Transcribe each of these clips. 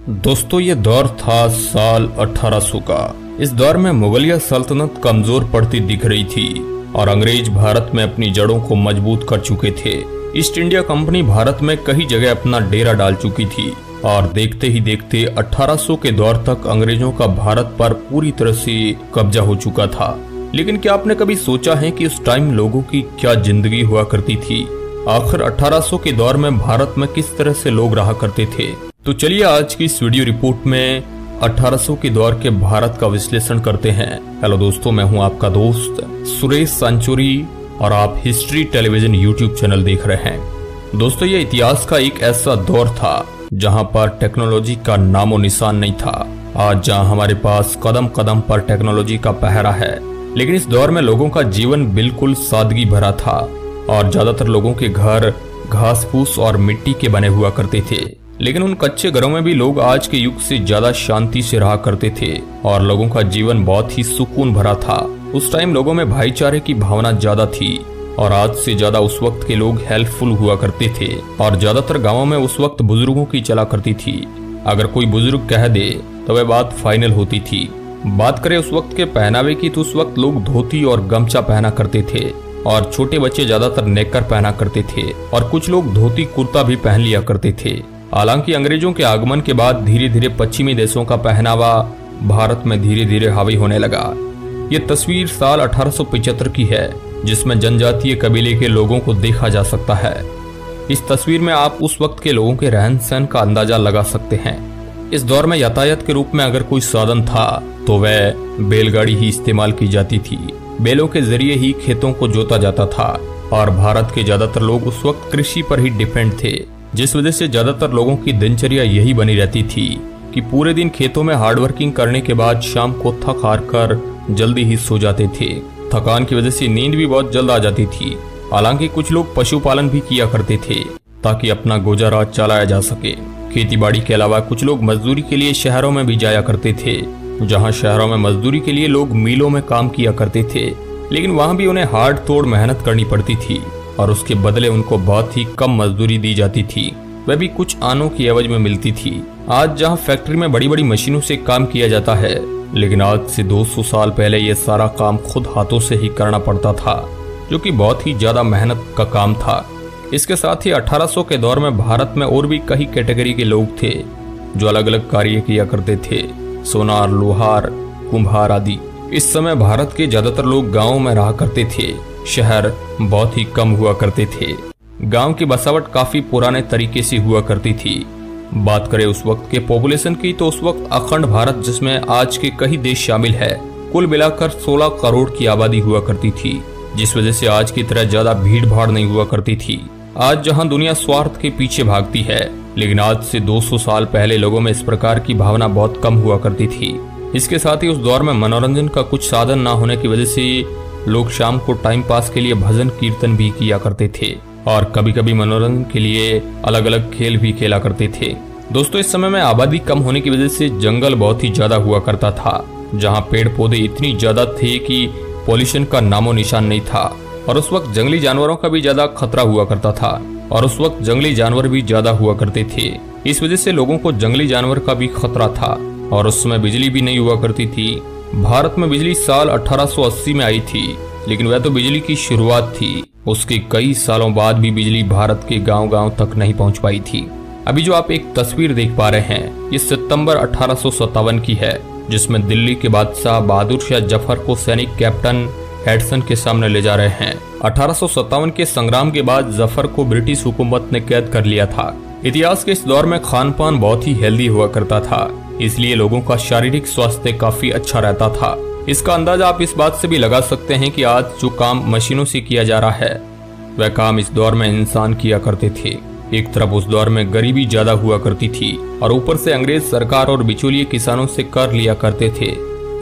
दोस्तों ये दौर था साल 1800 का। इस दौर में मुगलिया सल्तनत कमजोर पड़ती दिख रही थी और अंग्रेज भारत में अपनी जड़ों को मजबूत कर चुके थे। ईस्ट इंडिया कंपनी भारत में कई जगह अपना डेरा डाल चुकी थी और देखते ही देखते 1800 के दौर तक अंग्रेजों का भारत पर पूरी तरह से कब्जा हो चुका था। लेकिन क्या आपने कभी सोचा है कि उस टाइम लोगों की क्या जिंदगी हुआ करती थी? आखिर 1800 के दौर में भारत में किस तरह से लोग रहा करते थे? तो चलिए आज की इस वीडियो रिपोर्ट में 1800 के दौर के भारत का विश्लेषण करते हैं। हेलो दोस्तों, मैं हूं आपका दोस्त सुरेश सांचोरी और आप हिस्ट्री टेलीविजन यूट्यूब चैनल देख रहे हैं। दोस्तों ये इतिहास का एक ऐसा दौर था जहां पर टेक्नोलॉजी का नामो निशान नहीं था। आज जहां हमारे पास कदम कदम पर टेक्नोलॉजी का पहरा है, लेकिन इस दौर में लोगों का जीवन बिल्कुल सादगी भरा था और ज्यादातर लोगों के घर घास फूस और मिट्टी के बने हुआ करते थे। लेकिन उन कच्चे घरों में भी लोग आज के युग से ज्यादा शांति से रहा करते थे और लोगों का जीवन बहुत ही सुकून भरा था। उस टाइम लोगों में भाईचारे की भावना ज्यादा थी और आज से ज्यादा उस वक्त के लोग हेल्पफुल हुआ करते थे और ज्यादातर गाँवों में उस वक्त बुजुर्गों की चला करती थी। अगर कोई बुजुर्ग कह दे तो वह बात फाइनल होती थी। बात करें उस वक्त के पहनावे की तो उस वक्त लोग धोती और गमछा पहना करते थे और छोटे बच्चे ज्यादातर नेकर पहना करते थे और कुछ लोग धोती कुर्ता भी पहन लिया करते थे। हालांकि अंग्रेजों के आगमन के बाद धीरे धीरे पश्चिमी देशों का पहनावा भारत में धीरे धीरे हावी होने लगा। ये तस्वीर साल 1875 की है जिसमें जनजातीय कबीले के लोगों को देखा जा सकता है। इस तस्वीर में आप उस वक्त के लोगों के रहन सहन का अंदाजा लगा सकते हैं। इस दौर में यातायात के रूप में अगर कोई साधन था तो वह बैलगाड़ी ही इस्तेमाल की जाती थी। बैलों के जरिए ही खेतों को जोता जाता था और भारत के ज्यादातर लोग उस वक्त कृषि पर ही डिपेंड थे, जिस वजह से ज्यादातर लोगों की दिनचर्या यही बनी रहती थी कि पूरे दिन खेतों में हार्डवर्किंग करने के बाद शाम को थक हार कर जल्दी ही सो जाते थे। थकान की वजह से नींद भी बहुत जल्द आ जाती थी। हालांकि कुछ लोग पशुपालन भी किया करते थे ताकि अपना गुजारा चलाया जा सके। खेती बाड़ी के अलावा कुछ लोग मजदूरी के लिए शहरों में भी जाया करते थे, जहां शहरों में मजदूरी के लिए लोग मिलों में काम किया करते थे। लेकिन वहां भी उन्हें हार्ड तोड़ मेहनत करनी पड़ती थी और उसके बदले उनको बहुत ही कम मजदूरी दी जाती थी, वह भी कुछ आनों की एवज में मिलती थी। आज जहां फैक्ट्री में बड़ी बड़ी मशीनों से काम किया जाता है, लेकिन आज से 200 साल पहले यह सारा काम खुद हाथों से ही करना पड़ता था, जो कि बहुत ही ज्यादा मेहनत का काम था। इसके साथ ही 1800 के दौर में भारत में और भी कई कैटेगरी के लोग थे जो अलग अलग कार्य किया करते थे, सोनार, लोहार, कुम्हार आदि। इस समय भारत के ज्यादातर लोग गाँव में रहा करते थे, शहर बहुत ही कम हुआ करते थे। गांव की बसावट काफी पुराने तरीके से हुआ करती थी। बात करें उस वक्त के पॉपुलेशन की तो उस वक्त अखंड भारत, जिसमें आज के कई देश शामिल है, कुल मिलाकर 16 करोड़ की आबादी हुआ करती थी, जिस वजह से आज की तरह ज्यादा भीड़ भाड़ नहीं हुआ करती थी। आज जहां दुनिया स्वार्थ के पीछे भागती है, लेकिन आज से 200 साल पहले लोगों में इस प्रकार की भावना बहुत कम हुआ करती थी। इसके साथ ही उस दौर में मनोरंजन का कुछ साधन न होने की वजह से लोग शाम को टाइम पास के लिए भजन कीर्तन भी किया करते थे और कभी कभी मनोरंजन के लिए अलग अलग खेल भी खेला करते थे। दोस्तों इस समय में आबादी कम होने की वजह से जंगल बहुत ही ज्यादा हुआ करता था, जहां पेड़ पौधे इतनी ज्यादा थे कि पॉल्यूशन का नामो निशान नहीं था और उस वक्त जंगली जानवरों का भी ज्यादा खतरा हुआ करता था और उस वक्त जंगली जानवर भी ज्यादा हुआ करते थे। इस वजह से लोगों को जंगली जानवर का भी खतरा था और उस समय बिजली भी नहीं हुआ करती थी। भारत में बिजली साल 1880 में आई थी, लेकिन वह तो बिजली की शुरुआत थी। उसके कई सालों बाद भी बिजली भारत के गांव-गांव तक नहीं पहुंच पाई थी। अभी जो आप एक तस्वीर देख पा रहे हैं, ये सितंबर 1857 की है, जिसमें दिल्ली के बादशाह बहादुर शाह जफर को सैनिक कैप्टन हेडसन के सामने ले जा रहे हैं। 1857 के संग्राम के बाद जफर को ब्रिटिश हुकूमत ने कैद कर लिया था। इतिहास के इस दौर में खान पान बहुत ही हेल्दी हुआ करता था, इसलिए लोगों का शारीरिक स्वास्थ्य काफी अच्छा रहता था। इसका अंदाजा आप इस बात से भी लगा सकते हैं कि आज जो काम मशीनों से किया जा रहा है, वह काम इस दौर में इंसान किया करते थे। एक तरफ उस दौर में गरीबी ज्यादा हुआ करती थी और ऊपर से अंग्रेज सरकार और बिचौलिए किसानों से कर लिया करते थे,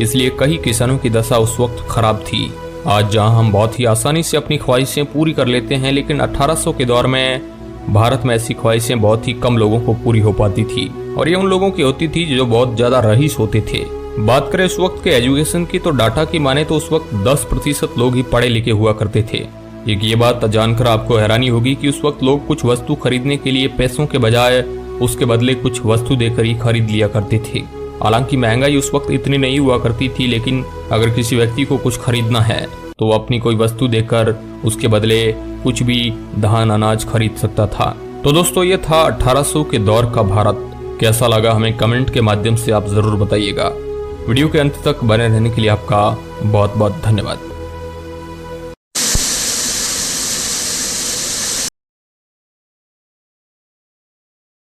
इसलिए कई किसानों की दशा उस वक्त खराब थी। आज जहां हम बहुत ही आसानी से अपनी ख्वाहिशें पूरी कर लेते हैं, लेकिन 1800 के दौर में भारत में ऐसी ख्वाहिशें बहुत ही कम लोगों को पूरी हो पाती थी और ये उन लोगों की होती थी जो बहुत ज्यादा रईस होते थे। बात करें उस वक्त के एजुकेशन की तो डाटा की माने तो उस वक्त 10% लोग ही पढ़े लिखे हुआ करते थे। एक ये बात जानकर आपको हैरानी होगी कि उस वक्त लोग कुछ वस्तु खरीदने के लिए पैसों के बजाय उसके बदले कुछ वस्तु देकर ही खरीद लिया करते थे। हालांकि महंगाई उस वक्त इतनी नहीं हुआ करती थी, लेकिन अगर किसी व्यक्ति को कुछ खरीदना है तो वो अपनी कोई वस्तु देकर उसके बदले कुछ भी धान अनाज खरीद सकता था। तो दोस्तों, ये था 1800 के दौर का भारत। कैसा लगा हमें कमेंट के माध्यम से आप जरूर बताइएगा। वीडियो के अंत तक बने रहने के लिए आपका बहुत बहुत धन्यवाद।